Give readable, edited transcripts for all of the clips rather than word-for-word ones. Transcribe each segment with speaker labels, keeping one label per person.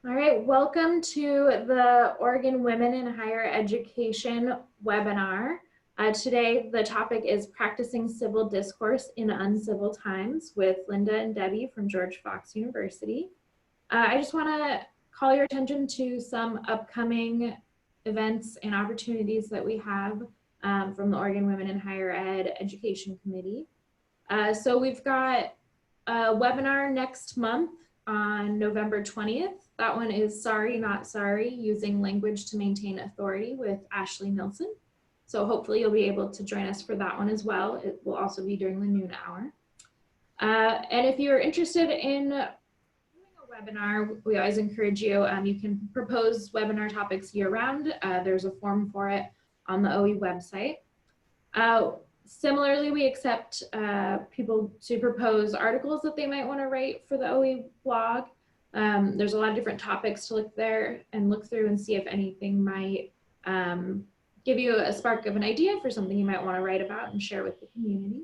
Speaker 1: All right, welcome to the Oregon Women in Higher Education webinar. Today, the topic is Practicing Civil Discourse in Uncivil Times with Linda and Debbie from George Fox University. I just want to call your attention to some upcoming events and opportunities that we have from the Oregon Women in Higher Ed Education Committee. So we've got a webinar next month on November 20th. That one is Sorry, Not Sorry, Using Language to Maintain Authority with Ashley Nilsson. So hopefully you'll be able to join us for that one as well. It will also be during the noon hour. And if you're interested in doing a webinar, we always encourage you, you can propose webinar topics year round. There's a form for it on the OE website. Similarly, we accept people to propose articles that they might want to write for the OE blog. There's a lot of different topics to look there and look through and see if anything might give you a spark of an idea for something you might want to write about and share with the community.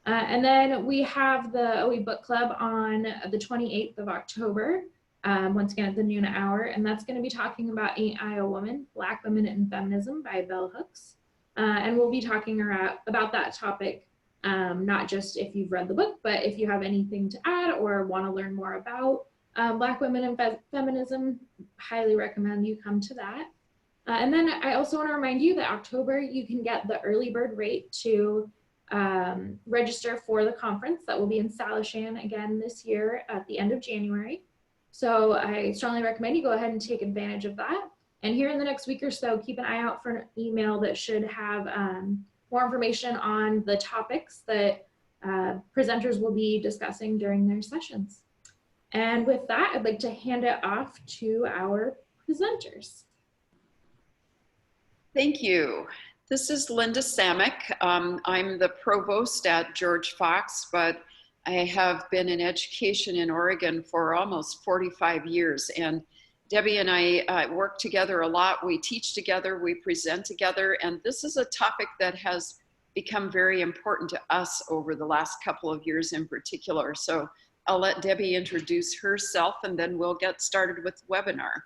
Speaker 1: And then we have the OE Book Club on the 28th of October, once again at the noon hour, and that's going to be talking about Ain't I a Woman? Black Women and Feminism by Bell Hooks. And we'll be talking about that topic, not just if you've read the book, but if you have anything to add or want to learn more about Black women and feminism, highly recommend you come to that. And then I also want to remind you that October, you can get the early bird rate to register for the conference that will be in Salishan again this year at the end of January. So I strongly recommend you go ahead and take advantage of that. And here in the next week or so, keep an eye out for an email that should have more information on the topics that presenters will be discussing during their sessions. And with that, I'd like to hand it off to our presenters.
Speaker 2: Thank you. This is Linda Samek. I'm the provost at George Fox, but I have been in education in Oregon for almost 45 years. And Debbie and I work together a lot. We teach together, we present together, and this is a topic that has become very important to us over the last couple of years in particular. So I'll let Debbie introduce herself and then we'll get started with the webinar.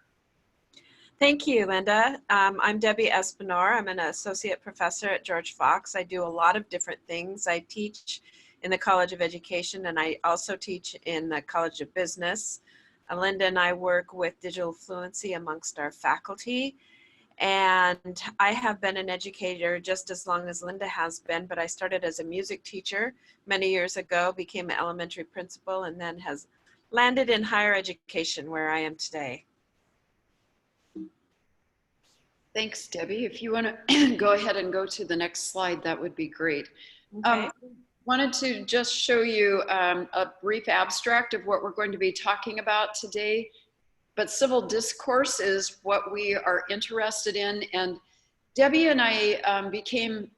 Speaker 3: Thank you, Linda. I'm Debbie Espinor. I'm an associate professor at George Fox. I do a lot of different things. I teach in the College of Education and I also teach in the College of Business. Linda and I work with digital fluency amongst our faculty, and I have been an educator just as long as Linda has been, but I started as a music teacher many years ago, became an elementary principal, and then has landed in higher education where I am today.
Speaker 2: Thanks, Debbie. If you want to go ahead and go to the next slide, that would be great.
Speaker 3: Okay.
Speaker 2: Wanted to just show you a brief abstract of what we're going to be talking about today. But civil discourse is what we are interested in. And Debbie and I became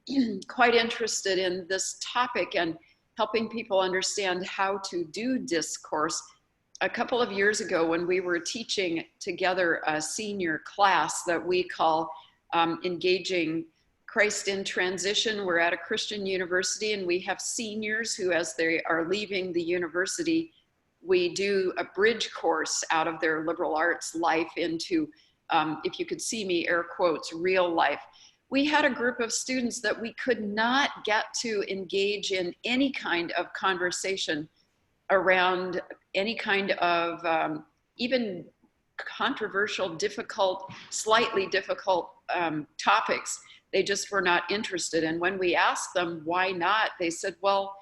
Speaker 2: quite interested in this topic and helping people understand how to do discourse a couple of years ago when we were teaching together a senior class that we call Engaging Christ in Transition. We're at a Christian university and we have seniors who, as they are leaving the university, we do a bridge course out of their liberal arts life into, if you could see me, air quotes, real life. We had a group of students that we could not get to engage in any kind of conversation around any kind of even controversial, difficult, slightly difficult topics. They just were not interested. And when we asked them why not, they said, well,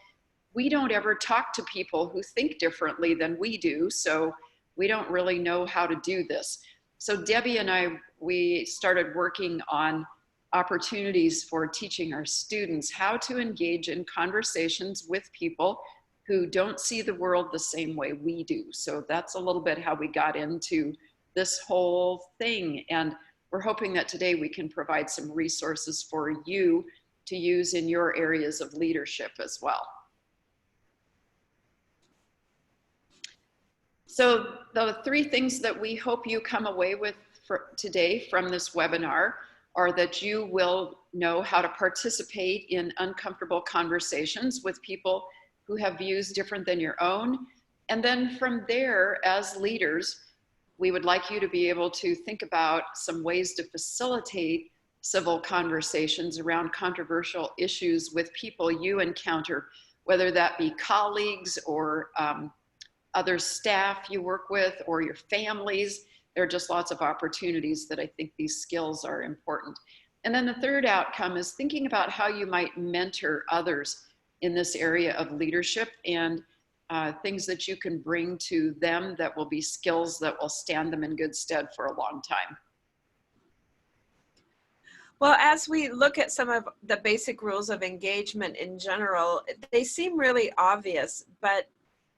Speaker 2: we don't ever talk to people who think differently than we do, so we don't really know how to do this. So Debbie and I, we started working on opportunities for teaching our students how to engage in conversations with people who don't see the world the same way we do. So that's a little bit how we got into this whole thing. And we're hoping that today we can provide some resources for you to use in your areas of leadership as well. So the three things that we hope you come away with today from this webinar are that you will know how to participate in uncomfortable conversations with people who have views different than your own. And then from there, as leaders, we would like you to be able to think about some ways to facilitate civil conversations around controversial issues with people you encounter, whether that be colleagues or other staff you work with or your families. There are just lots of opportunities that I think these skills are important. And then the third outcome is thinking about how you might mentor others in this area of leadership and things that you can bring to them that will be skills that will stand them in good stead for a long time.
Speaker 3: Well, as we look at some of the basic rules of engagement in general, they seem really obvious, but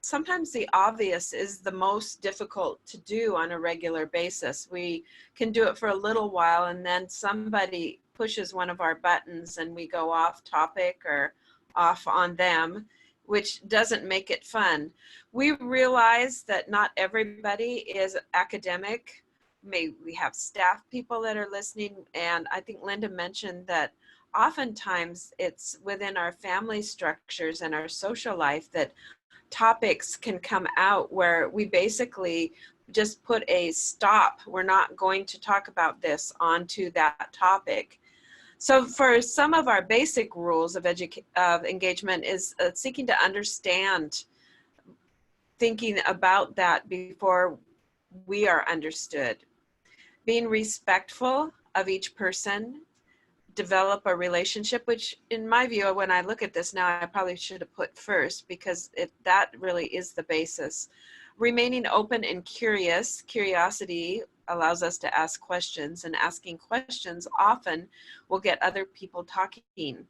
Speaker 3: sometimes the obvious is the most difficult to do on a regular basis. We can do it for a little while and then somebody pushes one of our buttons and we go off topic or off on them, which doesn't make it fun. We realize that not everybody is academic. We have staff people that are listening, and I think Linda mentioned that oftentimes it's within our family structures and our social life that topics can come out where we basically just put a stop. We're not going to talk about this onto that topic. So for some of our basic rules of engagement is seeking to understand, thinking about that before we are understood. Being respectful of each person, develop a relationship, which in my view, when I look at this now, I probably should have put first because that really is the basis. Remaining open and curious. Curiosity allows us to ask questions, and asking questions often will get other people talking.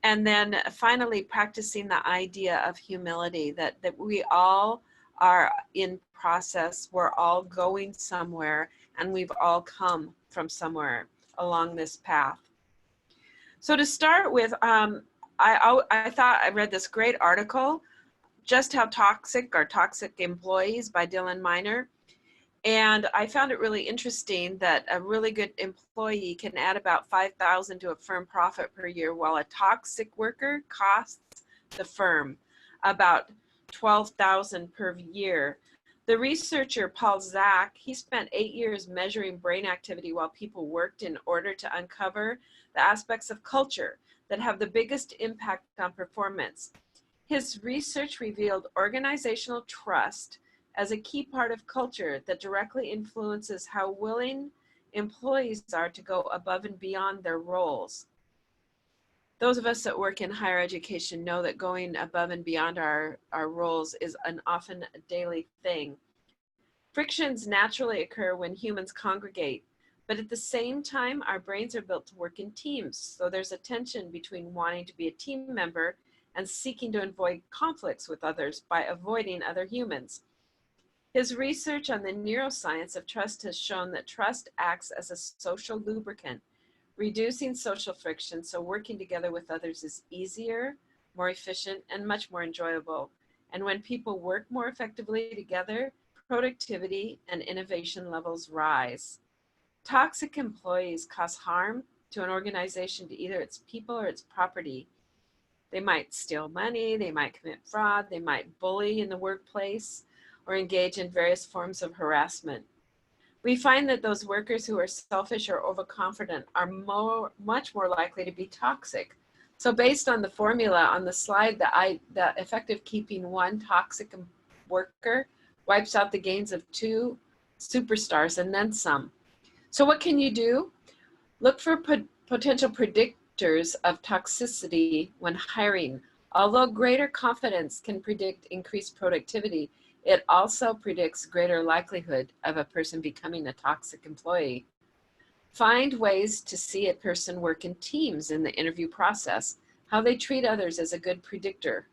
Speaker 3: And then finally, practicing the idea of humility, that we all are in process, we're all going somewhere, and we've all come from somewhere along this path. So to start with, I thought I read this great article, Just How Toxic Are Toxic Employees by Dylan Miner. And I found it really interesting that a really good employee can add about $5,000 to a firm profit per year, while a toxic worker costs the firm about $12,000 per year. The researcher, Paul Zak, he spent 8 years measuring brain activity while people worked in order to uncover the aspects of culture that have the biggest impact on performance. His research revealed organizational trust as a key part of culture that directly influences how willing employees are to go above and beyond their roles. Those of us that work in higher education know that going above and beyond our roles is an often a daily thing. Frictions naturally occur when humans congregate, but at the same time, our brains are built to work in teams. So there's a tension between wanting to be a team member and seeking to avoid conflicts with others by avoiding other humans. His research on the neuroscience of trust has shown that trust acts as a social lubricant, reducing social friction, so working together with others is easier, more efficient, and much more enjoyable. And when people work more effectively together, productivity and innovation levels rise. Toxic employees cause harm to an organization, to either its people or its property. They might steal money, they might commit fraud, they might bully in the workplace, or engage in various forms of harassment. We find that those workers who are selfish or overconfident are much more likely to be toxic. So based on the formula on the slide, the effect of keeping one toxic worker wipes out the gains of 2 superstars and then some. So what can you do? Look for potential predictors of toxicity when hiring. Although greater confidence can predict increased productivity, it also predicts greater likelihood of a person becoming a toxic employee. Find ways to see a person work in teams in the interview process. How they treat others is a good predictor.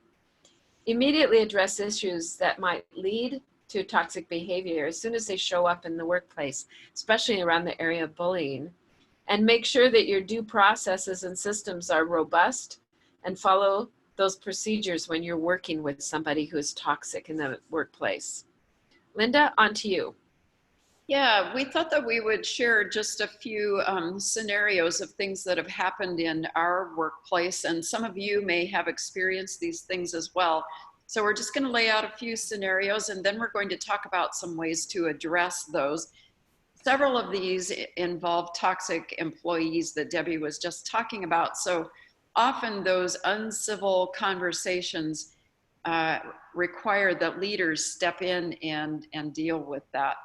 Speaker 3: Immediately address issues that might lead to toxic behavior as soon as they show up in the workplace, especially around the area of bullying. And make sure that your due processes and systems are robust, and follow those procedures when you're working with somebody who is toxic in the workplace. Linda, on to you.
Speaker 2: Yeah, we thought that we would share just a few scenarios of things that have happened in our workplace, and some of you may have experienced these things as well. So we're just going to lay out a few scenarios, and then we're going to talk about some ways to address those. Several of these involve toxic employees that Debbie was just talking about. So often those uncivil conversations require that leaders step in and deal with that.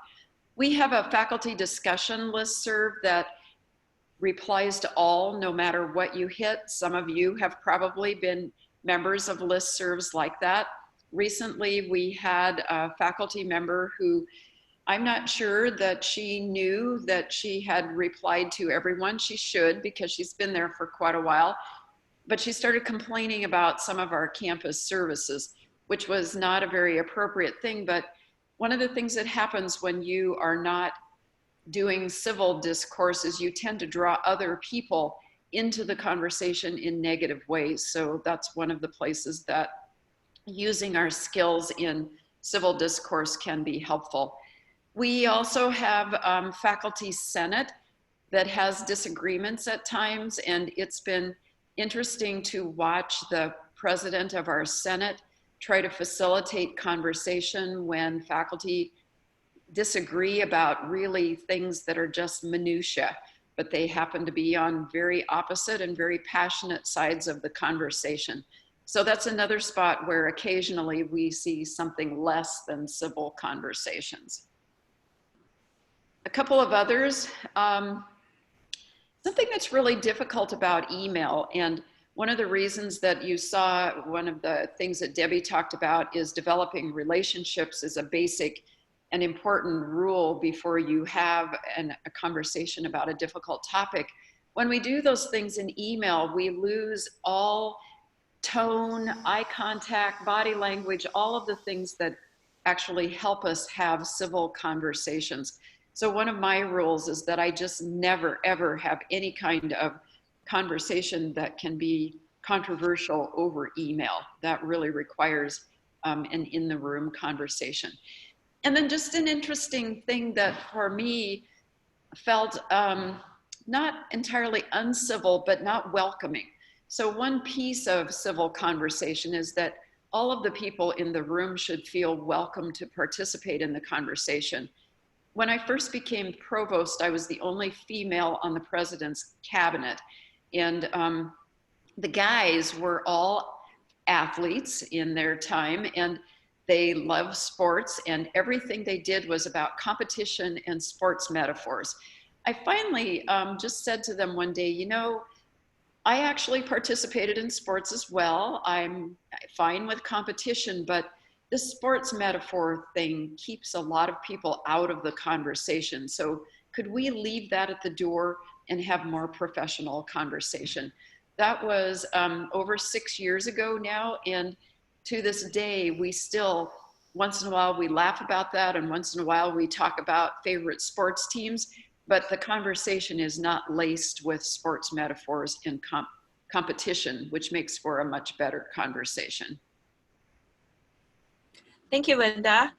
Speaker 2: We have a faculty discussion listserv that replies to all, no matter what you hit. Some of you have probably been members of listservs like that. Recently, we had a faculty member who, I'm not sure that she knew that she had replied to everyone. She should, because she's been there for quite a while. But she started complaining about some of our campus services, which was not a very appropriate thing. But one of the things that happens when you are not doing civil discourse is you tend to draw other people into the conversation in negative ways. So that's one of the places that using our skills in civil discourse can be helpful. We also have faculty senate that has disagreements at times, and it's been interesting to watch the president of our senate try to facilitate conversation when faculty disagree about really things that are just minutia, but they happen to be on very opposite and very passionate sides of the conversation. So that's another spot where occasionally we see something less than civil conversations. A couple of others, something that's really difficult about email, and one of the reasons that you saw, one of the things that Debbie talked about is developing relationships is a basic and important rule before you have a conversation about a difficult topic. When we do those things in email, we lose all tone, eye contact, body language, all of the things that actually help us have civil conversations. So one of my rules is that I just never, ever have any kind of conversation that can be controversial over email. That really requires an in-the-room conversation. And then just an interesting thing that for me felt not entirely uncivil, but not welcoming. So one piece of civil conversation is that all of the people in the room should feel welcome to participate in the conversation. When I first became provost, I was the only female on the president's cabinet. And the guys were all athletes in their time, and they loved sports, and everything they did was about competition and sports metaphors. I finally just said to them one day, you know, I actually participated in sports as well. I'm fine with competition, but the sports metaphor thing keeps a lot of people out of the conversation. So could we leave that at the door and have more professional conversation? That was over 6 years ago now, and to this day, we still, once in a while we laugh about that, and once in a while we talk about favorite sports teams, but the conversation is not laced with sports metaphors in competition, which makes for a much better conversation.
Speaker 3: Thank you, Linda.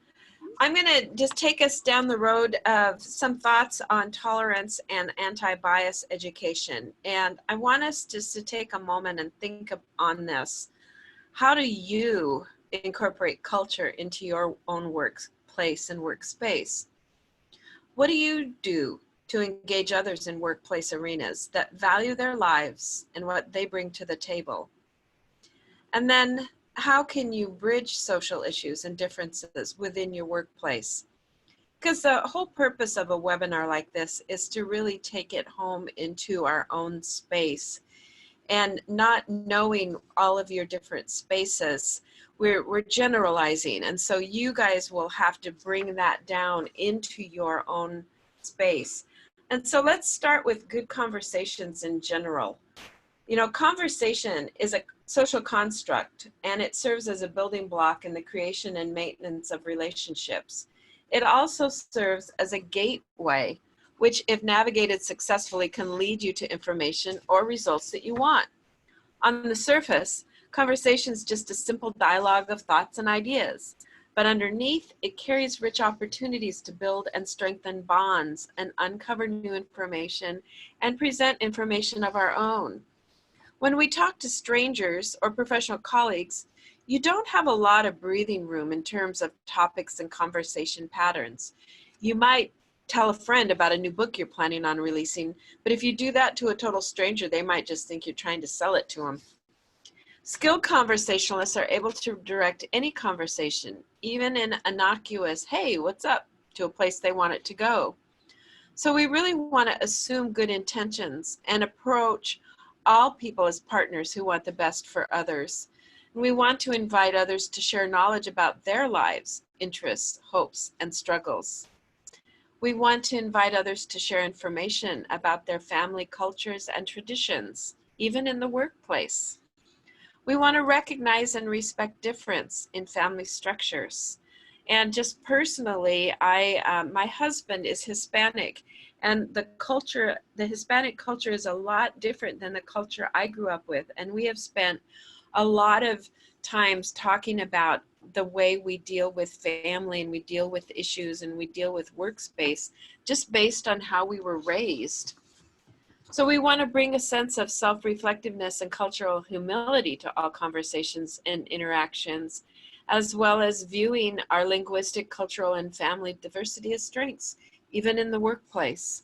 Speaker 3: I'm going to just take us down the road of some thoughts on tolerance and anti-bias education. And I want us just to take a moment and think on this. How do you incorporate culture into your own workplace and workspace? What do you do to engage others in workplace arenas that value their lives and what they bring to the table? And then how can you bridge social issues and differences within your workplace? Because the whole purpose of a webinar like this is to really take it home into our own space. And not knowing all of your different spaces, we're generalizing. And so you guys will have to bring that down into your own space. And so let's start with good conversations in general. You know, conversation is a social construct, and it serves as a building block in the creation and maintenance of relationships. It also serves as a gateway, which, if navigated successfully, can lead you to information or results that you want. On the surface, conversation is just a simple dialogue of thoughts and ideas, but underneath, it carries rich opportunities to build and strengthen bonds and uncover new information and present information of our own. When we talk to strangers or professional colleagues, you don't have a lot of breathing room in terms of topics and conversation patterns. You might tell a friend about a new book you're planning on releasing, but if you do that to a total stranger, they might just think you're trying to sell it to them. Skilled conversationalists are able to direct any conversation, even an innocuous, hey, what's up, to a place they want it to go. So we really want to assume good intentions and approach all people as partners who want the best for others. And we want to invite others to share knowledge about their lives, interests, hopes, and struggles. We want to invite others to share information about their family cultures and traditions, even in the workplace. We want to recognize and respect difference in family structures. And just personally, my husband is Hispanic, and the Hispanic culture is a lot different than the culture I grew up with. And we have spent a lot of times talking about the way we deal with family and we deal with issues and we deal with workspace, just based on how we were raised. So we want to bring a sense of self-reflectiveness and cultural humility to all conversations and interactions, as well as viewing our linguistic, cultural, and family diversity as strengths, even in the workplace.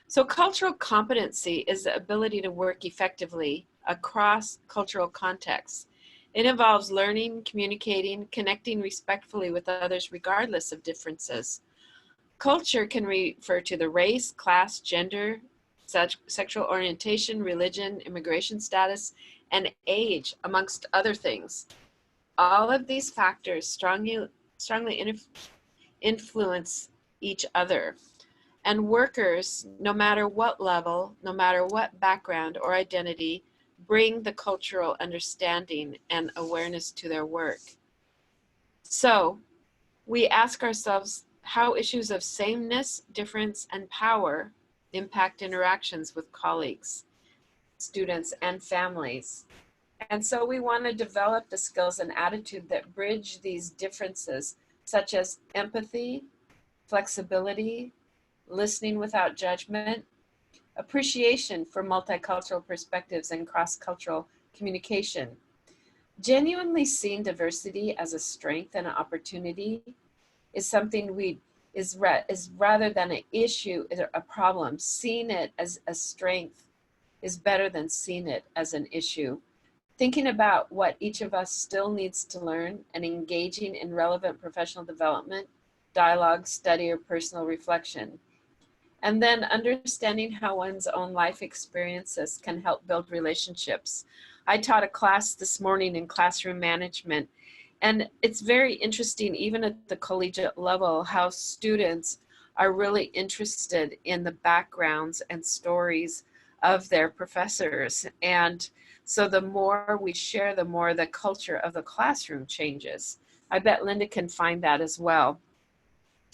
Speaker 3: So cultural competency is the ability to work effectively across cultural contexts. It involves learning, communicating, connecting respectfully with others regardless of differences. Culture can refer to the race, class, gender, sexual orientation, religion, immigration status, and age, amongst other things. All of these factors strongly influence each other. And workers, no matter what level, no matter what background or identity, bring the cultural understanding and awareness to their work. So we ask ourselves how issues of sameness, difference, and power impact interactions with colleagues, students, and families. And so we want to develop the skills and attitude that bridge these differences, such as empathy, flexibility, listening without judgment, appreciation for multicultural perspectives and cross-cultural communication. Genuinely seeing diversity as a strength and an opportunity is something is rather than an issue, a problem. Seeing it as a strength is better than seeing it as an issue. Thinking about what each of us still needs to learn and engaging in relevant professional development, dialogue, study, or personal reflection. And then understanding how one's own life experiences can help build relationships. I taught a class this morning in classroom management, and it's very interesting, even at the collegiate level, how students are really interested in the backgrounds and stories of their professors. And so the more we share, the more the culture of the classroom changes. I bet Linda can find that as well.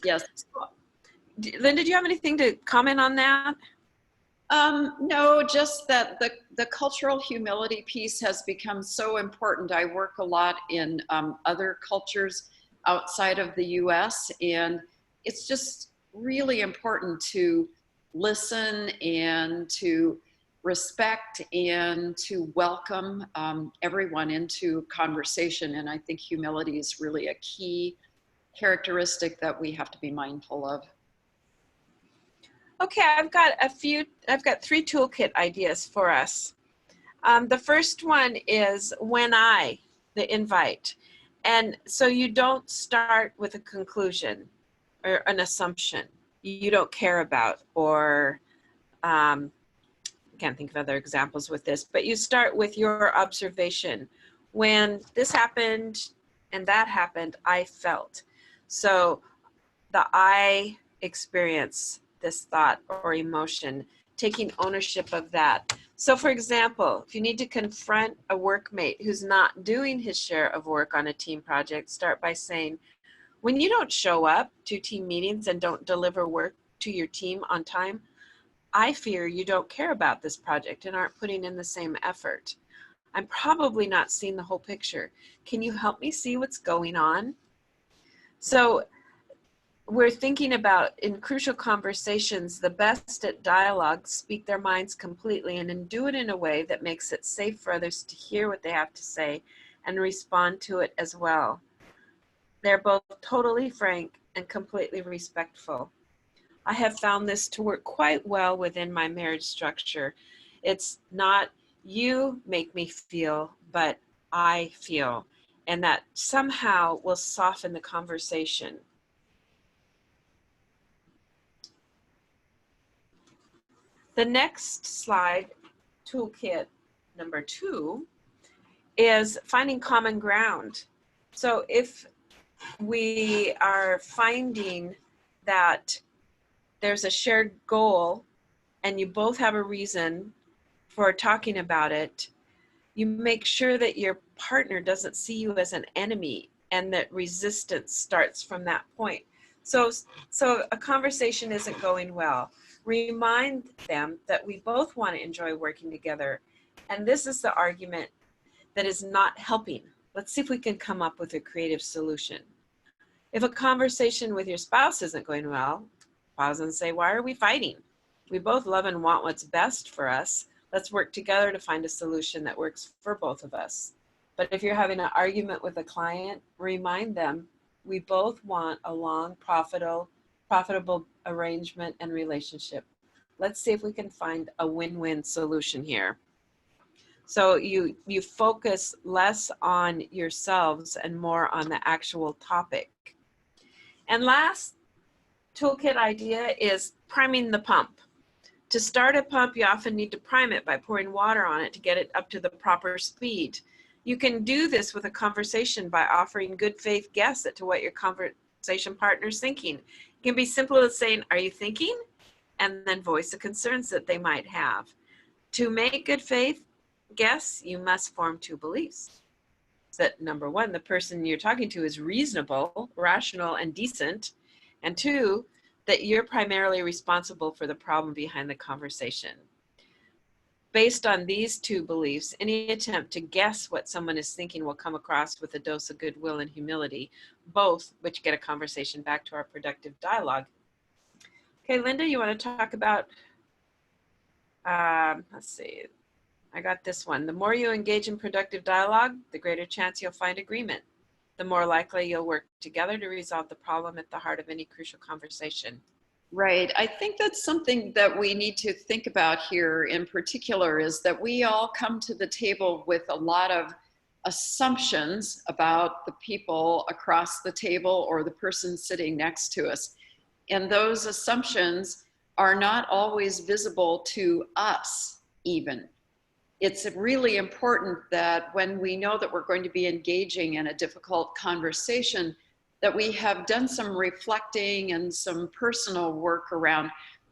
Speaker 2: Yes.
Speaker 3: Linda, do you have anything to comment on that?
Speaker 2: No, just that the cultural humility piece has become so important. I work a lot in other cultures outside of the US, and it's just really important to listen and to respect and to welcome everyone into conversation. And I think humility is really a key characteristic that we have to be mindful of.
Speaker 3: Okay, I've got three toolkit ideas for us. The first one is the invite. And so you don't start with a conclusion or an assumption you don't care about, or I can't think of other examples with this, but you start with your observation. When this happened and that happened, I felt. So the I experience this thought or emotion, taking ownership of that. So for example, if you need to confront a workmate who's not doing his share of work on a team project, start by saying, when you don't show up to team meetings and don't deliver work to your team on time, I fear you don't care about this project and aren't putting in the same effort. I'm probably not seeing the whole picture. Can you help me see what's going on? So we're thinking about, in crucial conversations, the best at dialogue speak their minds completely and then do it in a way that makes it safe for others to hear what they have to say and respond to it as well. They're both totally frank and completely respectful. I have found this to work quite well within my marriage structure. It's not you make me feel, but I feel, and that somehow will soften the conversation. The next slide, toolkit number 2, is finding common ground. So if we are finding that there's a shared goal and you both have a reason for talking about it, you make sure that your partner doesn't see you as an enemy and that resistance starts from that point. So a conversation isn't going well. Remind them that we both want to enjoy working together. And this is the argument that is not helping. Let's see if we can come up with a creative solution. If a conversation with your spouse isn't going well, pause and say, why are we fighting? We both love and want what's best for us. Let's work together to find a solution that works for both of us. But if you're having an argument with a client, remind them we both want a long, profitable arrangement and relationship. Let's see if we can find a win-win solution here. So you focus less on yourselves and more on the actual topic. And last toolkit idea is priming the pump. To start a pump, you often need to prime it by pouring water on it to get it up to the proper speed. You can do this with a conversation by offering good faith guess to what your conversation partner is thinking. It can be simple as saying, are you thinking? And then voice the concerns that they might have. To make good faith guess, you must form 2 beliefs. That number 1, the person you're talking to is reasonable, rational, and decent. And 2, that you're primarily responsible for the problem behind the conversation. Based on these 2 beliefs, any attempt to guess what someone is thinking will come across with a dose of goodwill and humility, both which get a conversation back to our productive dialogue. Okay, Linda, you want to talk about, let's see, I got this one. The more you engage in productive dialogue, the greater chance you'll find agreement. The more likely you'll work together to resolve the problem at the heart of any crucial conversation.
Speaker 2: Right. I think that's something that we need to think about here in particular, is that we all come to the table with a lot of assumptions about the people across the table or the person sitting next to us. And those assumptions are not always visible to us even. It's really important that when we know that we're going to be engaging in a difficult conversation, that we have done some reflecting and some personal work around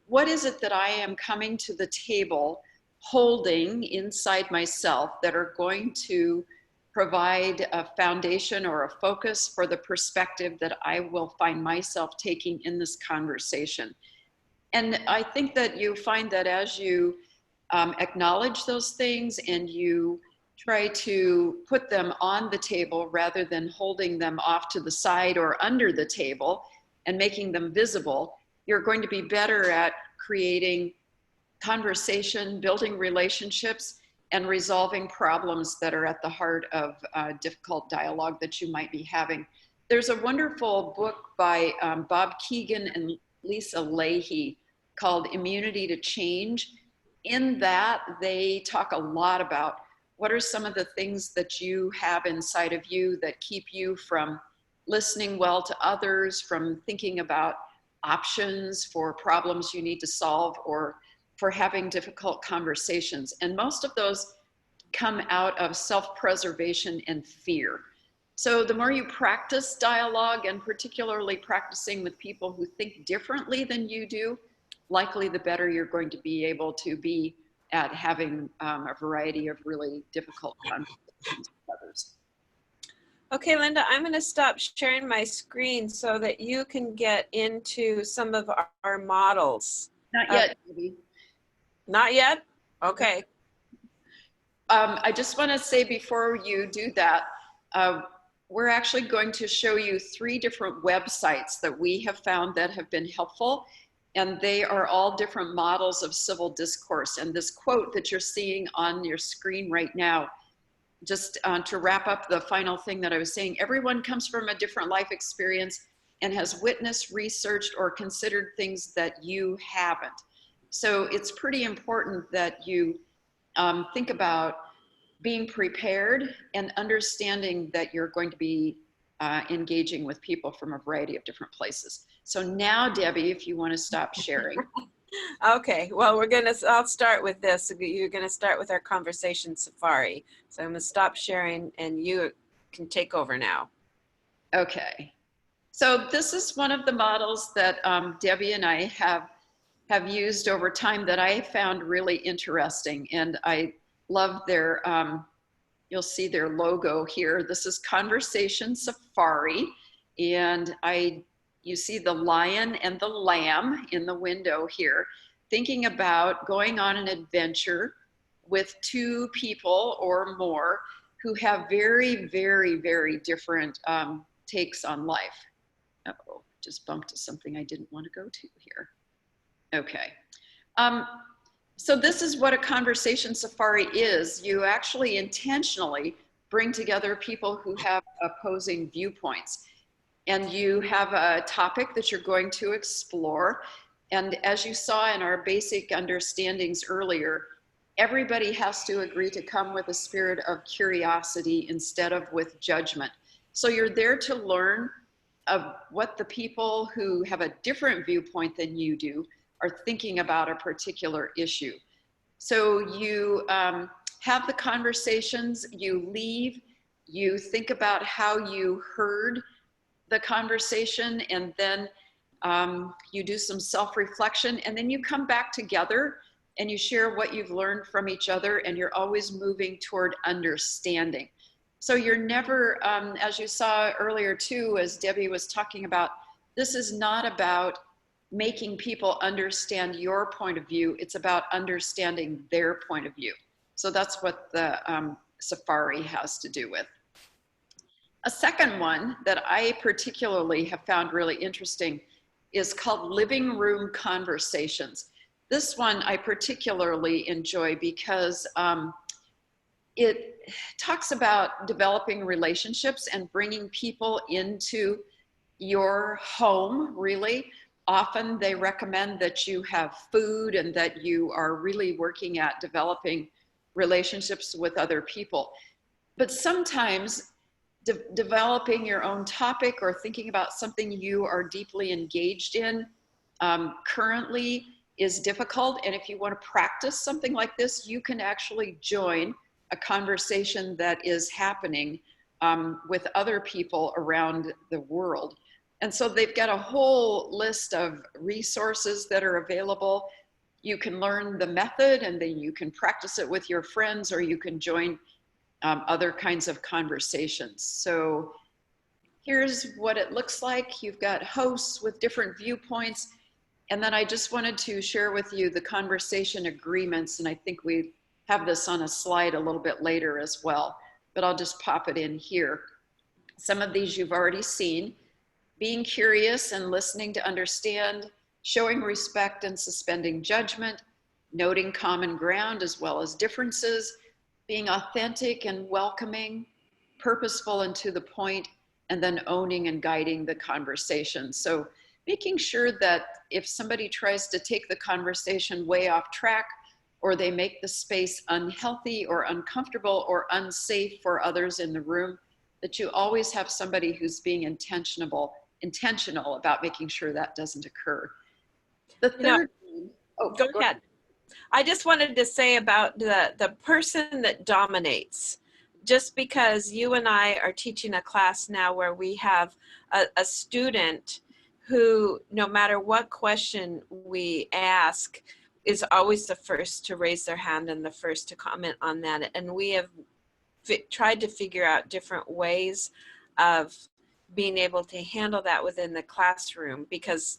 Speaker 2: what is it that I am coming to the table holding inside myself that are going to provide a foundation or a focus for the perspective that I will find myself taking in this conversation. And I think that you find that as you acknowledge those things and you try to put them on the table rather than holding them off to the side or under the table and making them visible, you're going to be better at creating conversation, building relationships, and resolving problems that are at the heart of difficult dialogue that you might be having. There's a wonderful book by Bob Keegan and Lisa Leahy called Immunity to Change. In that, they talk a lot about what are some of the things that you have inside of you that keep you from listening well to others, from thinking about options for problems you need to solve, or for having difficult conversations. And most of those come out of self-preservation and fear. So the more you practice dialogue, and particularly practicing with people who think differently than you do, likely the better you're going to be able to be at having a variety of really difficult conversations with others.
Speaker 3: Okay, Linda, I'm going to stop sharing my screen so that you can get into some of our models.
Speaker 2: Not yet, Debby.
Speaker 3: Not yet? Okay.
Speaker 2: I just want to say before you do that, we're actually going to show you 3 different websites that we have found that have been helpful. And they are all different models of civil discourse. And this quote that you're seeing on your screen right now, just to wrap up the final thing that I was saying, everyone comes from a different life experience and has witnessed, researched, or considered things that you haven't. So it's pretty important that you think about being prepared and understanding that you're going to be engaging with people from a variety of different places. So now, Debbie, if you want to stop sharing.
Speaker 3: Okay, well, I'll start with this. You're gonna start with our conversation safari. So I'm gonna stop sharing and you can take over now.
Speaker 2: Okay. So this is one of the models that Debbie and I have used over time that I found really interesting. And I love their, you'll see their logo here. This is Conversation Safari. And you see the lion and the lamb in the window here, thinking about going on an adventure with two people or more who have very, very, very different takes on life. Uh-oh, just bumped to something I didn't want to go to here. Okay. So this is what a conversation safari is. You actually intentionally bring together people who have opposing viewpoints. And you have a topic that you're going to explore. And as you saw in our basic understandings earlier, everybody has to agree to come with a spirit of curiosity instead of with judgment. So you're there to learn of what the people who have a different viewpoint than you do are thinking about a particular issue. So you have the conversations, you leave, you think about how you heard the conversation, and then you do some self-reflection, and then you come back together and you share what you've learned from each other, and you're always moving toward understanding. So you're never, as you saw earlier too, as Debbie was talking about, this is not about making people understand your point of view. It's about understanding their point of view. So that's what the safari has to do with. A second one that I particularly have found really interesting is called Living Room Conversations. This one I particularly enjoy because it talks about developing relationships and bringing people into your home, really. Often they recommend that you have food and that you are really working at developing relationships with other people. But sometimes developing your own topic or thinking about something you are deeply engaged in currently is difficult. And if you want to practice something like this, you can actually join a conversation that is happening with other people around the world. And so they've got a whole list of resources that are available. You can learn the method and then you can practice it with your friends, or you can join other kinds of conversations. So here's what it looks like. You've got hosts with different viewpoints. And then I just wanted to share with you the conversation agreements. And I think we have this on a slide a little bit later as well, but I'll just pop it in here. Some of these you've already seen. Being curious and listening to understand, showing respect and suspending judgment, noting common ground as well as differences, being authentic and welcoming, purposeful and to the point, and then owning and guiding the conversation. So making sure that if somebody tries to take the conversation way off track, or they make the space unhealthy or uncomfortable or unsafe for others in the room, that you always have somebody who's being intentional about making sure that doesn't occur. The third,
Speaker 3: go ahead. I just wanted to say about the person that dominates. Just because you and I are teaching a class now where we have a student who, no matter what question we ask, is always the first to raise their hand and the first to comment on that. And we have tried to figure out different ways of being able to handle that within the classroom, because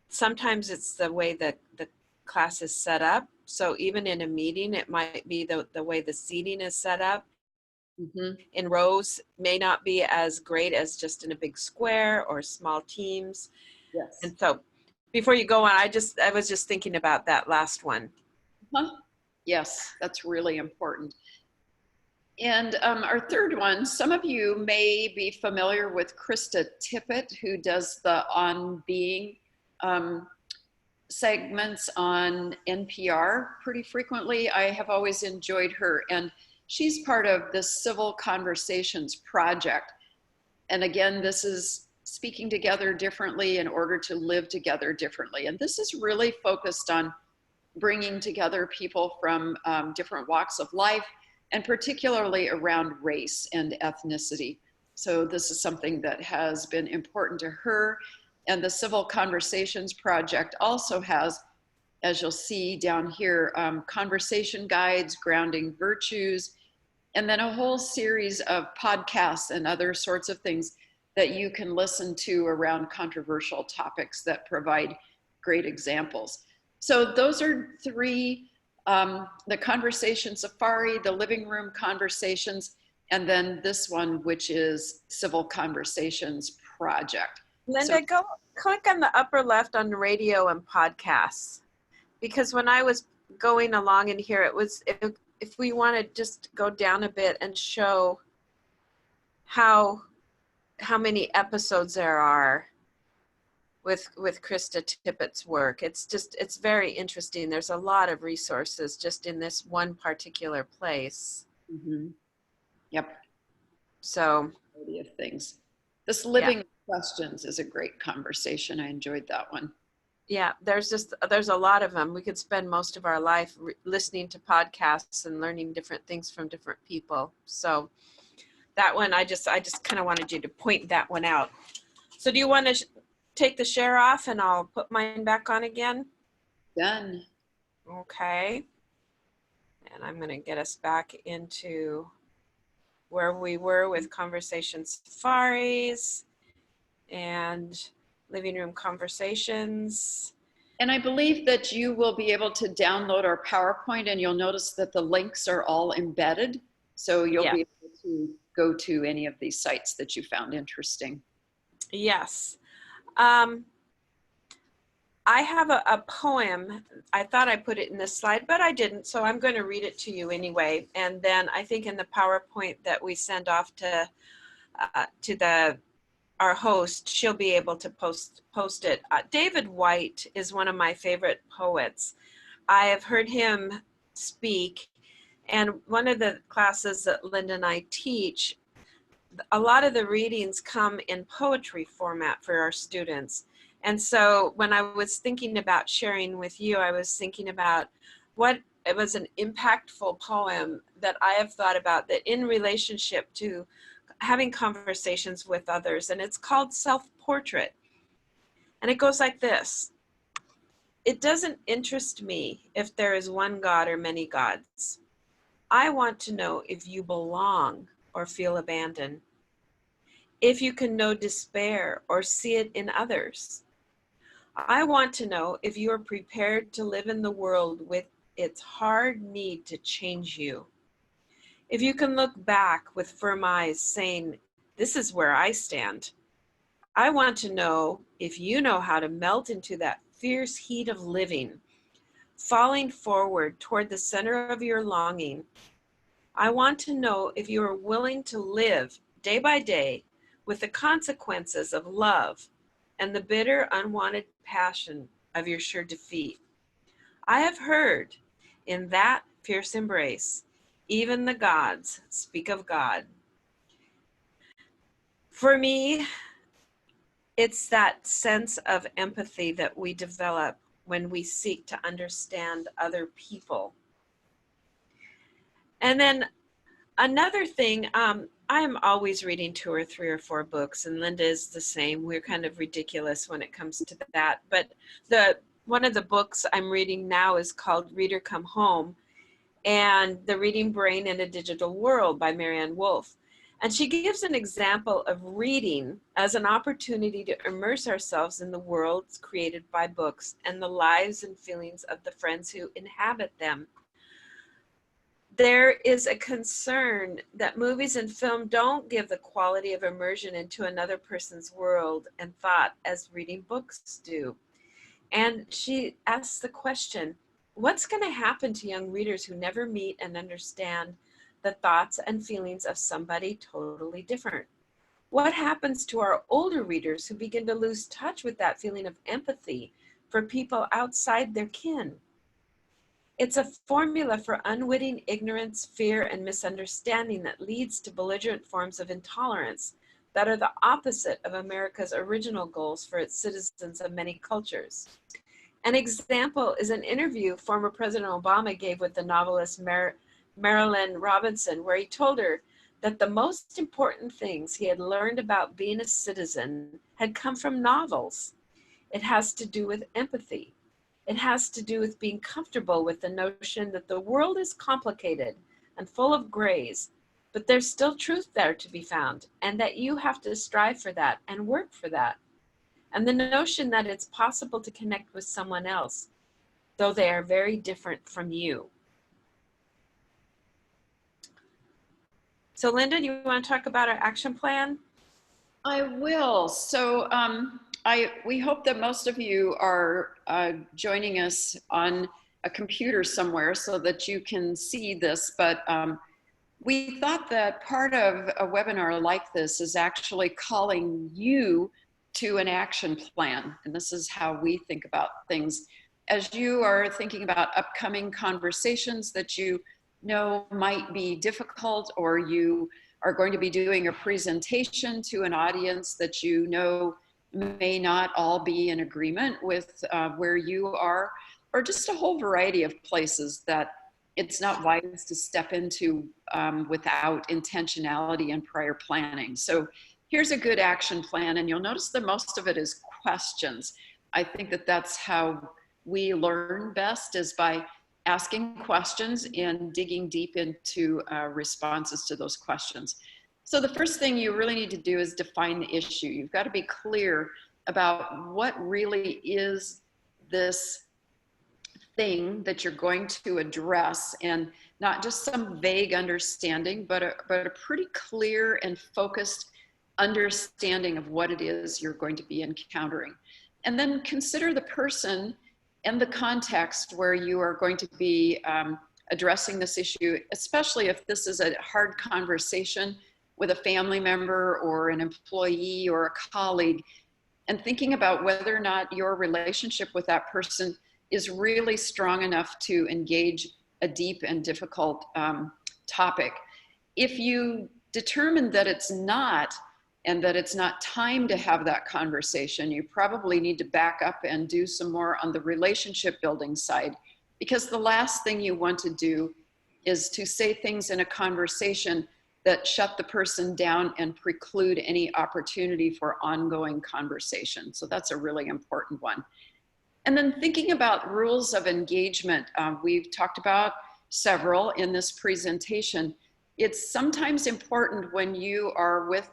Speaker 3: sometimes it's the way that the class is set up. So even in a meeting, it might be the way the seating is set up. In rows may not be as great as just in a big square or small teams.
Speaker 2: Yes.
Speaker 3: And so before you go on, I was just thinking about that last one.
Speaker 2: Yes, that's really important. And our third one, some of you may be familiar with Krista Tippett, who does the On Being segments on NPR pretty frequently. I have always enjoyed her, and she's part of the Civil Conversations Project. And again, this is speaking together differently in order to live together differently. And this is really focused on bringing together people from different walks of life, and particularly around race and ethnicity. So this is something that has been important to her. And the Civil Conversations Project also has, as you'll see down here, conversation guides, grounding virtues, and then a whole series of podcasts and other sorts of things that you can listen to around controversial topics that provide great examples. So those are three, the Conversation Safari, the Living Room Conversations, and then this one, which is Civil Conversations Project.
Speaker 3: Linda, go click on the upper left on radio and podcasts, because when I was going along in here, if we want to just go down a bit and show how many episodes there are with Krista Tippett's work. It's very interesting. There's a lot of resources just in this one particular place.
Speaker 2: Mm-hmm. Yep.
Speaker 3: So
Speaker 2: of things. This Living Questions is a great conversation. I enjoyed that one.
Speaker 3: Yeah, there's a lot of them. We could spend most of our life listening to podcasts and learning different things from different people. So that one, I just kind of wanted you to point that one out. So do you want to take the share off and I'll put mine back on again?
Speaker 2: Done.
Speaker 3: Okay. And I'm going to get us back into where we were with Conversation Safaris and Living Room Conversations.
Speaker 2: And I believe that you will be able to download our PowerPoint, and you'll notice that the links are all embedded. So you'll be able to go to any of these sites that you found interesting.
Speaker 3: Yes. I have a poem. I thought I put it in this slide, but I didn't. So I'm going to read it to you anyway. And then I think in the PowerPoint that we send off to our host, she'll be able to post it. David White is one of my favorite poets. I have heard him speak, and one of the classes that Linda and I teach, a lot of the readings come in poetry format for our students. And so when I was thinking about sharing with you, I was thinking about it was an impactful poem that I have thought about that in relationship to having conversations with others, and it's called Self-Portrait. And it goes like this. It doesn't interest me if there is one God or many gods. I want to know if you belong or feel abandoned, if you can know despair or see it in others. I want to know if you are prepared to live in the world with its hard need to change you. If you can look back with firm eyes saying, this is where I stand. I want to know if you know how to melt into that fierce heat of living, falling forward toward the center of your longing. I want to know if you are willing to live day by day with the consequences of love and the bitter, unwanted passion of your sure defeat. I have heard in that fierce embrace, even the gods speak of God. For me, it's that sense of empathy that we develop when we seek to understand other people. And then another thing, I am always reading 2 or 3 or 4 books, and Linda is the same. We're kind of ridiculous when it comes to that. But one of the books I'm reading now is called Reader Come Home, and The Reading Brain in a Digital World by Marianne Wolfe. And she gives an example of reading as an opportunity to immerse ourselves in the worlds created by books and the lives and feelings of the friends who inhabit them. There is a concern that movies and film don't give the quality of immersion into another person's world and thought as reading books do. And she asks the question, what's going to happen to young readers who never meet and understand the thoughts and feelings of somebody totally different? What happens to our older readers who begin to lose touch with that feeling of empathy for people outside their kin? It's a formula for unwitting ignorance, fear, and misunderstanding that leads to belligerent forms of intolerance that are the opposite of America's original goals for its citizens of many cultures. An example is an interview former President Obama gave with the novelist Marilynne Robinson, where he told her that the most important things he had learned about being a citizen had come from novels. It has to do with empathy. It has to do with being comfortable with the notion that the world is complicated and full of grays, but there's still truth there to be found, and that you have to strive for that and work for that. And the notion that it's possible to connect with someone else, though they are very different from you. So Linda, do you want to talk about our action plan?
Speaker 2: I will. So we hope that most of you are joining us on a computer somewhere so that you can see this, but we thought that part of a webinar like this is actually calling you to an action plan. And this is how we think about things. As you are thinking about upcoming conversations that you know might be difficult, or you are going to be doing a presentation to an audience that you know may not all be in agreement with where you are, or just a whole variety of places that it's not wise to step into without intentionality and prior planning. So here's a good action plan, and you'll notice that most of it is questions. I think that that's how we learn best, is by asking questions and digging deep into responses to those questions. So the first thing you really need to do is define the issue. You've got to be clear about what really is this thing that you're going to address, and not just some vague understanding, but a pretty clear and focused understanding of what it is you're going to be encountering. And then consider the person and the context where you are going to be addressing this issue, especially if this is a hard conversation with a family member or an employee or a colleague, and thinking about whether or not your relationship with that person is really strong enough to engage a deep and difficult topic. If you determine that it's not, and that it's not time to have that conversation, you probably need to back up and do some more on the relationship building side, because the last thing you want to do is to say things in a conversation that shut the person down and preclude any opportunity for ongoing conversation. So that's a really important one. And then thinking about rules of engagement, we've talked about several in this presentation. It's sometimes important when you are with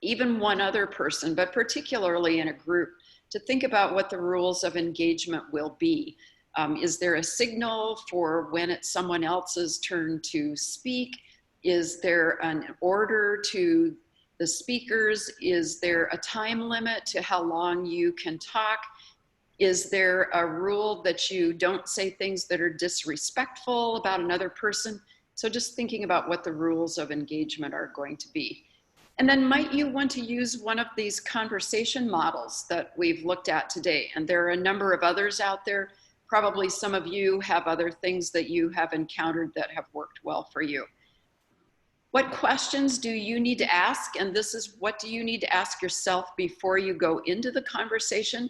Speaker 2: even one other person, but particularly in a group, to think about what the rules of engagement will be. Is there a signal for when it's someone else's turn to speak? Is there an order to the speakers? Is there a time limit to how long you can talk? Is there a rule that you don't say things that are disrespectful about another person? So just thinking about what the rules of engagement are going to be. And then might you want to use one of these conversation models that we've looked at today? And there are a number of others out there. Probably some of you have other things that you have encountered that have worked well for you. What questions do you need to ask? And this is, what do you need to ask yourself before you go into the conversation?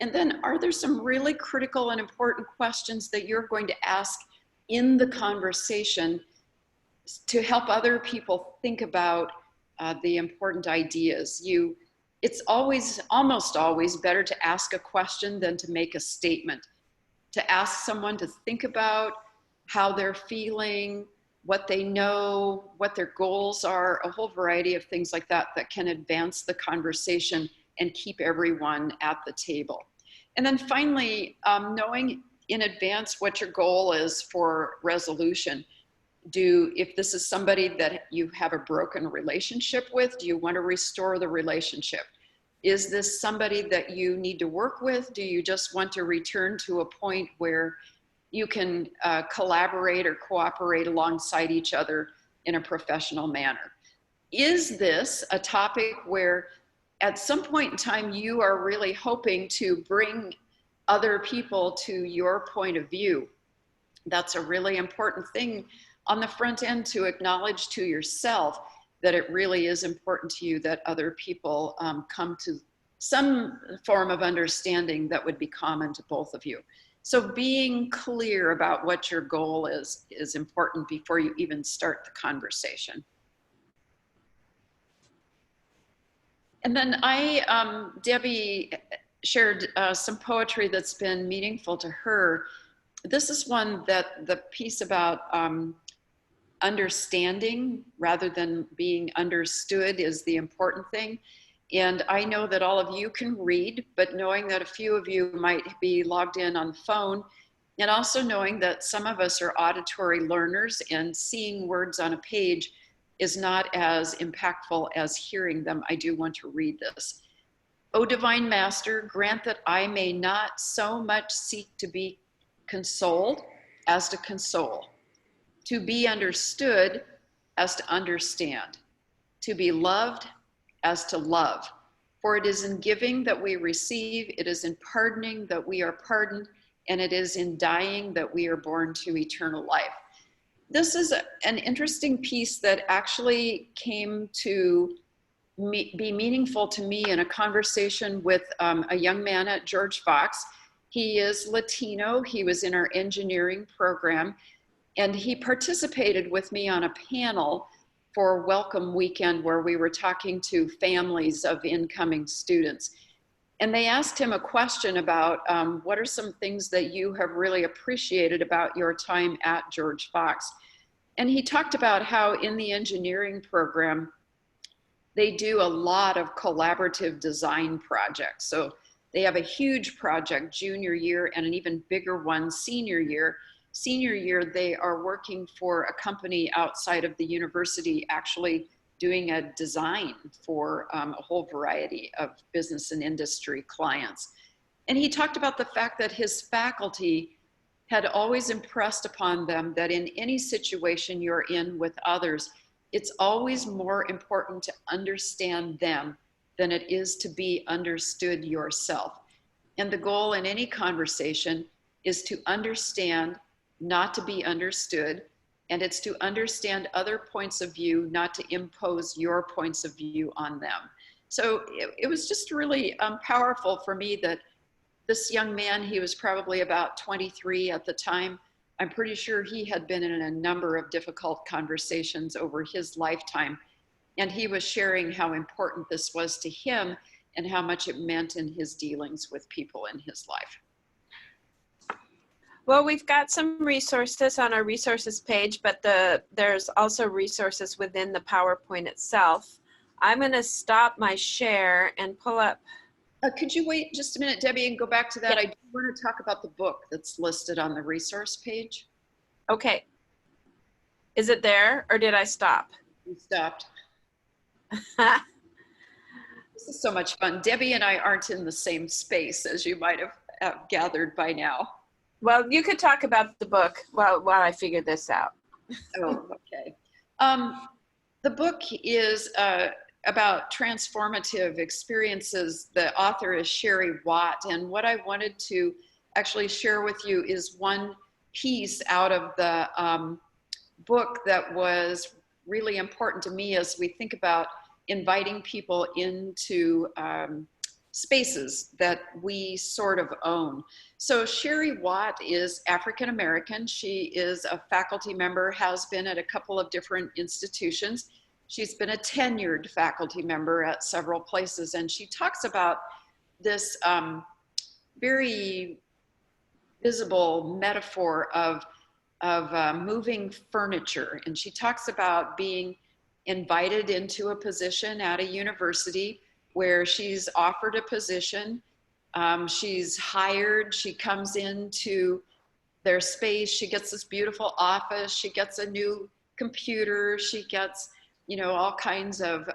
Speaker 2: And then are there some really critical and important questions that you're going to ask in the conversation to help other people think about the important ideas? It's always, almost always, better to ask a question than to make a statement. To ask someone to think about how they're feeling, what they know, what their goals are, a whole variety of things like that that can advance the conversation and keep everyone at the table. And then finally, knowing in advance what your goal is for resolution. If this is somebody that you have a broken relationship with, do you want to restore the relationship? Is this somebody that you need to work with? Do you just want to return to a point where you can collaborate or cooperate alongside each other in a professional manner. Is this a topic where at some point in time you are really hoping to bring other people to your point of view? That's a really important thing on the front end to acknowledge to yourself, that it really is important to you that other people come to some form of understanding that would be common to both of you. So being clear about what your goal is important before you even start the conversation. And then Debbie shared some poetry that's been meaningful to her. This is one that the piece about understanding rather than being understood is the important thing. And I know that all of you can read, but knowing that a few of you might be logged in on the phone, and also knowing that some of us are auditory learners and seeing words on a page is not as impactful as hearing them, I do want to read this. O divine master, grant that I may not so much seek to be consoled as to console, to be understood as to understand, to be loved as to love. For it is in giving that we receive, it is in pardoning that we are pardoned, and it is in dying that we are born to eternal life. This is an interesting piece that actually came to be meaningful to me in a conversation with a young man at George Fox. He is Latino. He was in our engineering program, and he participated with me on a panel for Welcome Weekend where we were talking to families of incoming students. And they asked him a question about what are some things that you have really appreciated about your time at George Fox? And he talked about how in the engineering program, they do a lot of collaborative design projects. So they have a huge project junior year and an even bigger one senior year. Senior year, they are working for a company outside of the university, actually doing a design for a whole variety of business and industry clients. And he talked about the fact that his faculty had always impressed upon them that in any situation you're in with others, it's always more important to understand them than it is to be understood yourself. And the goal in any conversation is to understand, not to be understood, and it's to understand other points of view, not to impose your points of view on them. So it was just really powerful for me that this young man, he was probably about 23 at the time. I'm pretty sure he had been in a number of difficult conversations over his lifetime. And he was sharing how important this was to him and how much it meant in his dealings with people in his life.
Speaker 3: Well, we've got some resources on our resources page, but there's also resources within the PowerPoint itself. I'm going to stop my share and pull up.
Speaker 2: Could you wait just a minute, Debbie, and go back to that?
Speaker 3: Yeah.
Speaker 2: I do want to talk about the book that's listed on the resource page.
Speaker 3: Okay. Is it there or did I stop?
Speaker 2: You stopped. This is so much fun. Debbie and I aren't in the same space, as you might have gathered by now.
Speaker 3: Well, you could talk about the book while I figure this out.
Speaker 2: Oh, okay. The book is about transformative experiences. The author is Sherry Watt, and what I wanted to actually share with you is one piece out of the book that was really important to me as we think about inviting people into spaces that we sort of own. So Sherry Watt is African American. She is a faculty member, has been at a couple of different institutions. She's been a tenured faculty member at several places, and she talks about this very visible metaphor of moving furniture. And she talks about being invited into a position at a university where she's offered a position. She's hired, she comes into their space, she gets this beautiful office, she gets a new computer, she gets, you know, all kinds of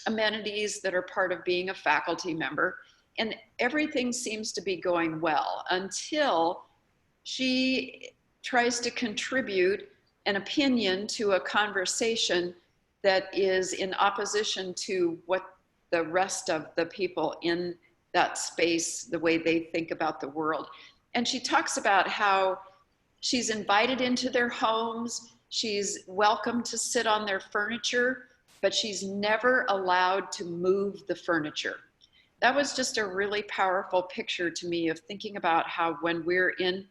Speaker 2: amenities that are part of being a faculty member. And everything seems to be going well until she tries to contribute an opinion to a conversation that is in opposition to what the rest of the people in that space, the way they think about the world. And she talks about how she's invited into their homes, she's welcome to sit on their furniture, but she's never allowed to move the furniture. That was just a really powerful picture to me of thinking about how when we're in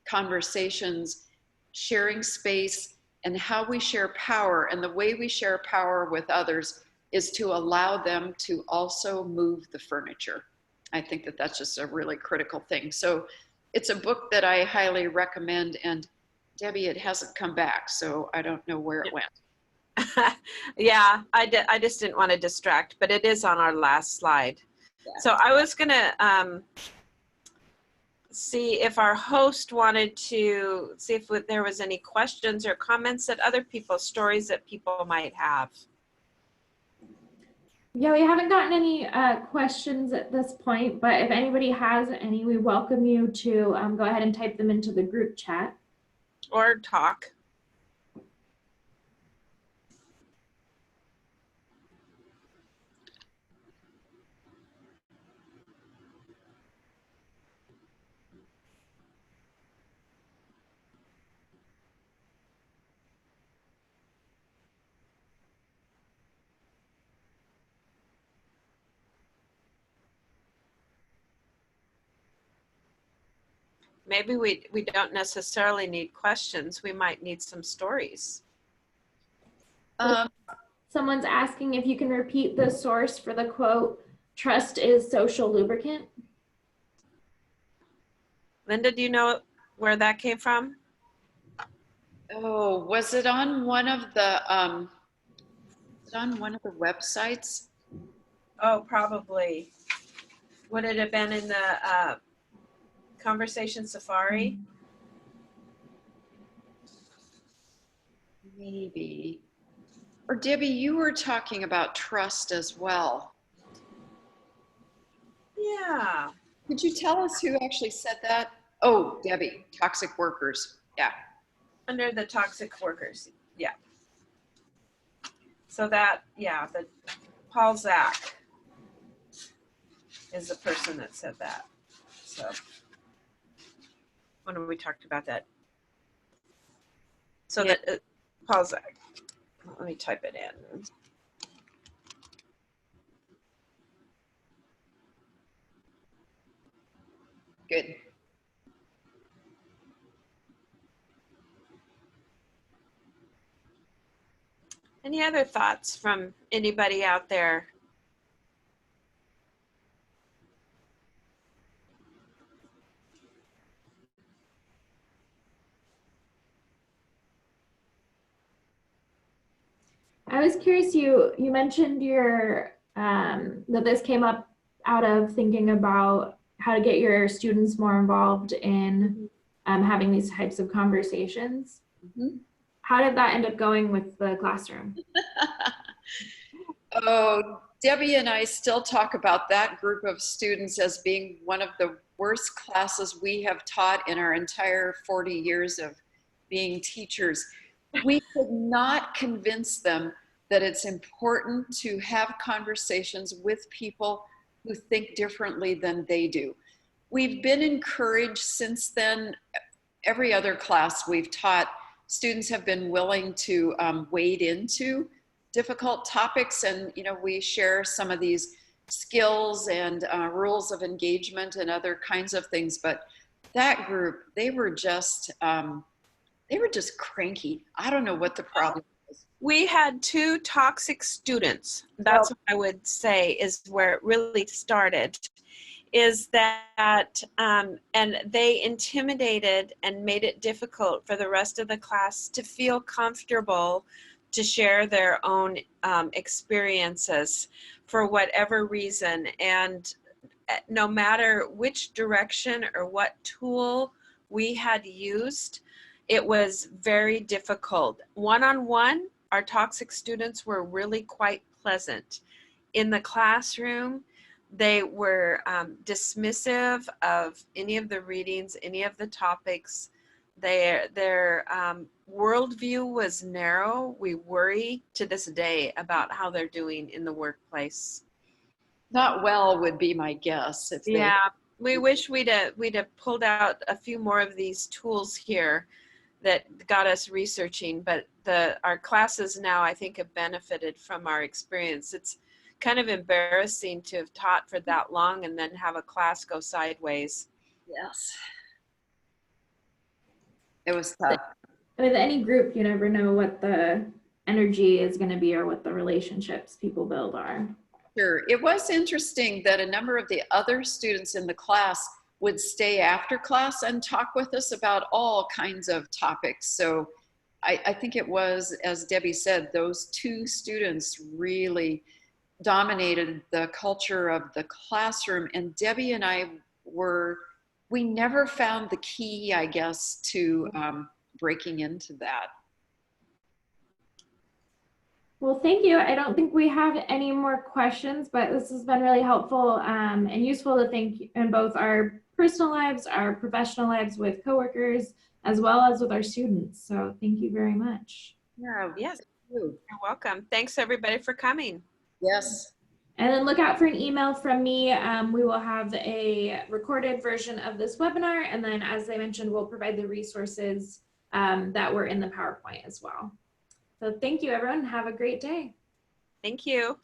Speaker 2: conversations, sharing space, and how we share power, and the way we share power with others is to allow them to also move the furniture. I think that that's just a really critical thing. So it's a book that I highly recommend, and Debbie, it hasn't come back, so I don't know where it went.
Speaker 3: Yeah, I just didn't want to distract, but it is on our last slide. Yeah. So I was gonna see if our host wanted to see if there was any questions or comments that other people's stories that people might have.
Speaker 1: Yeah, we haven't gotten any questions at this point, but if anybody has any, we welcome you to go ahead and type them into the group chat.
Speaker 3: Or talk. Maybe we don't necessarily need questions. We might need some stories.
Speaker 1: Someone's asking if you can repeat the source for the quote, "Trust is social lubricant."
Speaker 3: Linda, do you know where that came from?
Speaker 2: Oh, was it on one of the websites?
Speaker 3: Oh, probably. Would it have been in the Conversation Safari?
Speaker 2: Maybe. Or Debbie, you were talking about trust as well.
Speaker 3: Yeah.
Speaker 2: Could you tell us who actually said that? Oh, Debbie, toxic workers. Yeah.
Speaker 3: Under the toxic workers. Yeah. So that, yeah, the Paul Zach is the person that said that. So when we talked about that. So yeah. That Paul Zach. Let me type it in.
Speaker 2: Good.
Speaker 3: Any other thoughts from anybody out there?
Speaker 1: I was curious, you mentioned your that this came up out of thinking about how to get your students more involved in having these types of conversations. Mm-hmm. How did that end up going with the classroom?
Speaker 2: Oh, Debbie and I still talk about that group of students as being one of the worst classes we have taught in our entire 40 years of being teachers. We could not convince them that it's important to have conversations with people who think differently than they do. We've been encouraged since then. Every other class we've taught, students have been willing to wade into difficult topics, and we share some of these skills and rules of engagement and other kinds of things. But that group, they were just cranky. I don't know what the problem was.
Speaker 3: We had 2 toxic students. That's what I would say is where it really started, is that, and they intimidated and made it difficult for the rest of the class to feel comfortable to share their own experiences for whatever reason. And no matter which direction or what tool we had used, it was very difficult. One-on-one, our toxic students were really quite pleasant. In the classroom, they were dismissive of any of the readings, any of the topics. Their worldview was narrow. We worry to this day about how they're doing in the workplace.
Speaker 2: Not well would be my guess. If they,
Speaker 3: Yeah, we wish we'd have pulled out a few more of these tools here that got us researching, but our classes now, I think, have benefited from our experience. It's kind of embarrassing to have taught for that long and then have a class go sideways.
Speaker 2: yes, it was tough.
Speaker 1: With any group, you never know what the energy is going to be or what the relationships people build are.
Speaker 2: Sure. It was interesting that a number of the other students in the class would stay after class and talk with us about all kinds of topics. So I think it was, as Debbie said, those two students really dominated the culture of the classroom. And Debbie and I we never found the key, I guess, to breaking into that.
Speaker 1: Well, thank you. I don't think we have any more questions, but this has been really helpful and useful to think in both our personal lives, our professional lives with coworkers, as well as with our students. So thank you very much.
Speaker 2: Yeah.
Speaker 3: Yes, you're welcome. Thanks everybody for coming.
Speaker 2: Yes.
Speaker 1: And then look out for an email from me. We will have a recorded version of this webinar. And then, as I mentioned, we'll provide the resources that were in the PowerPoint as well. So thank you, everyone. Have a great day.
Speaker 3: Thank you.